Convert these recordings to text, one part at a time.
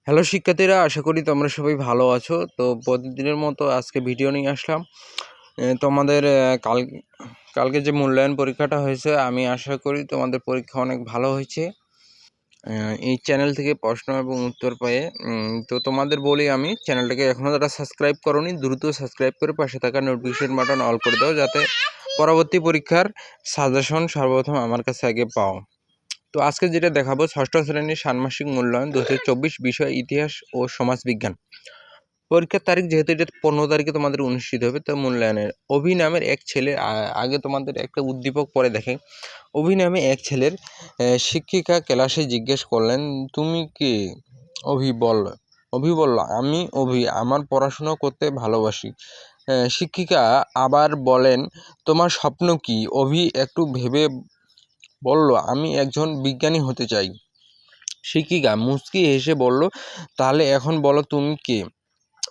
Hello শিক্ষার্থীরা, আশা করি তোমরা সবাই ভালো আছো। তো প্রতিদিনের মতো আজকে ভিডিও নিয়ে আসলাম। তোমাদের কালকে যে মূল্যায়ন পরীক্ষাটা হয়েছে, আমি আশা করি তোমাদের পরীক্ষা অনেক ভালো হয়েছে। এই চ্যানেল থেকে প্রশ্ন এবং উত্তর পেয়ে তো তোমাদের বলি, আমি চ্যানেলটাকে এখনও যারা সাবস্ক্রাইব করোনি দ্রুত সাবস্ক্রাইব করে পাশে থাকা নোটিফিকেশন বাটন অল করে দাও, যাতে পরবর্তী পরীক্ষার সাজেশন সর্বপ্রথম আমার কাছে আগে পাও। তো আজকে যেটা দেখাবো, ষষ্ঠ শ্রেণীর ষান্মাসিক মূল্যায়ন 2024, বিষয় ইতিহাস ও সমাজবিজ্ঞান। পরীক্ষার তারিখ যেহেতু এটা 15 তারিখে তোমাদের অনুষ্ঠিত হবে, তো মূল্যায়নের অভি নামের এক ছেলে, আগে তোমাদের একটা উদ্দীপক পরে দেখে। অভি নামে এক ছেলের শিক্ষিকা ক্লাসে জিজ্ঞেস করলেন, তুমি কে? অভি বলল, আমি অভি, আমার পড়াশোনা করতে ভালোবাসি। শিক্ষিকা আবার বলেন, তোমার স্বপ্ন কি? অভি একটু ভেবে বলল, আমি একজন বিজ্ঞানী হতে চাই। শিক্ষিকা মুচকি হেসে বলল, তাহলে এখন বলো তুমি কে?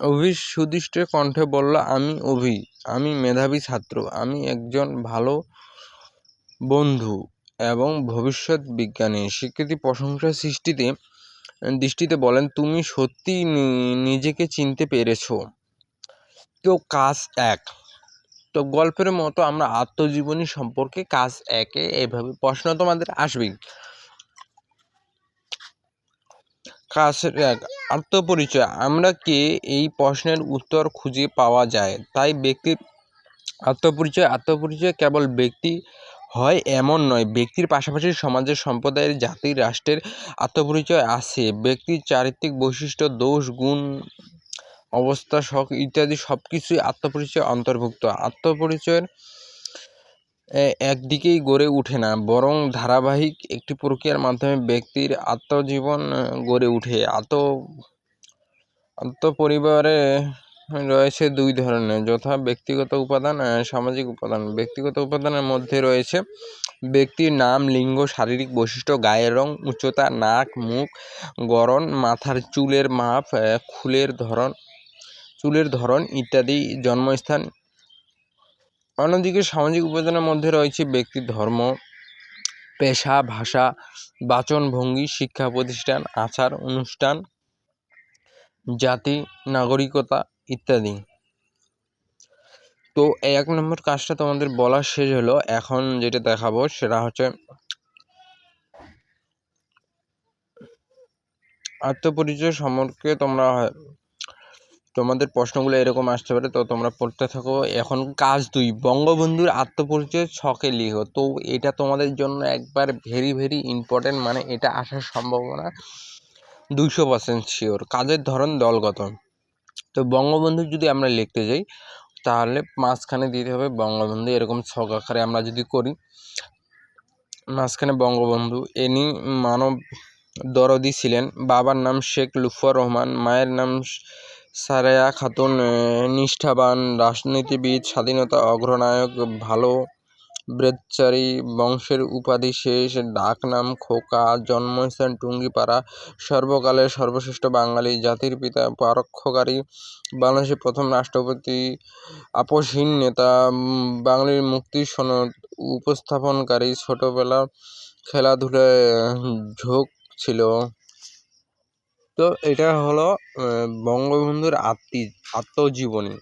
অভি সুদৃষ্ট কণ্ঠে বলল, আমি অভি, আমি মেধাবী ছাত্র, আমি একজন ভালো বন্ধু এবং ভবিষ্যৎ বিজ্ঞানী। শিক্ষার্থী প্রশংসা দৃষ্টিতে বলেন, তুমি সত্যি নিজেকে চিনতে পেরেছো। তো কাজ 1। তো গল্পের মতো আমরা আত্মজীবনী সম্পর্কে কাজ 1-এ এভাবে প্রশ্ন তোমাদের আসবেই। কাজ 1, আত্মপরিচয়। আমরা কে, এই প্রশ্নের উত্তর খুঁজে পাওয়া যায়। তাই ব্যক্তির আত্মপরিচয় কেবল ব্যক্তি হয় এমন নয়, ব্যক্তির পাশাপাশি সমাজের, সম্প্রদায়ের, জাতির, রাষ্ট্রের আত্মপরিচয় আছে। ব্যক্তির চারিত্রিক বৈশিষ্ট্য, দোষ, গুণ, অবস্থা, শখ ইত্যাদি সবকিছুই আত্মপরিচয় অন্তর্ভুক্ত। আত্মপরিচয়ের একদিকেই গড়ে ওঠে না, বরং ধারাবাহিক একটি প্রক্রিয়ার মাধ্যমে ব্যক্তির আত্মজীবন গড়ে ওঠে। আত্মপরিচয়ে রয়েছে 2 ধরনের, যথা ব্যক্তিগত উপাদান, সামাজিক উপাদান। ব্যক্তিগত উপাদানের মধ্যে রয়েছে ব্যক্তির নাম, লিঙ্গ, শারীরিক বৈশিষ্ট্য, গায়ের রং, উচ্চতা, নাক, মুখ, গড়ন, মাথার চুলের মাপ, চুলের ধরন ইত্যাদি, জন্মস্থান। অন্যদিকে সামাজিক উপাদানের মধ্যে রয়েছে ব্যক্তির ধর্ম, পেশা, ভাষা, বাচনভঙ্গি, শিক্ষা প্রতিষ্ঠান, আচার অনুষ্ঠান, জাতি, নাগরিকতা ইত্যাদি। তো 1 নম্বর কাজটা তোমাদের বলা শেষ হলো। এখন যেটা দেখাবো সেটা হচ্ছে আত্মপরিচয় সম্পর্কে। তোমাদের প্রশ্নগুলো এরকম আসতে পারে, তো তোমরা পড়তে থাকো। এখন কাজ 2, বঙ্গবন্ধুর আত্মপরিচয় ছকে লিখো। তো এটা তোমাদের জন্য একবার ভেরি ইম্পর্টেন্ট, মানে এটা আসার সম্ভাবনা 200% শিওর। কাজের ধরন দলগত। তো বঙ্গবন্ধু যদি আমরা লিখতে যাই, তাহলে মাঝখানে দিতে হবে বঙ্গবন্ধু, এরকম ছক আকারে আমরা যদি করি, মাঝখানে বঙ্গবন্ধু। এনি মানব দরদি ছিলেন। বাবার নাম শেখ লুৎফর রহমান, মায়ের নাম সারেয়া খাতুন। নিষ্ঠাবান রাজনীতিবিদ, স্বাধীনতা অগ্রনায়ক, ভালো ব্রেতচারী, বংশের উপাধি শেষ, ডাক নাম খোকা, জন্মস্থান টুঙ্গিপাড়া, সর্বকালের সর্বশ্রেষ্ঠ বাঙালি, জাতির পিতা, পরোক্ষকারী, বাংলাদেশের প্রথম রাষ্ট্রপতি, আপোষহীন নেতা, বাঙালির মুক্তির সনদ উপস্থাপনকারী, ছোটবেলা খেলাধুলায় ঝোঁক ছিল। তো এটা হলো বঙ্গবন্ধুর আত্মজীবনী।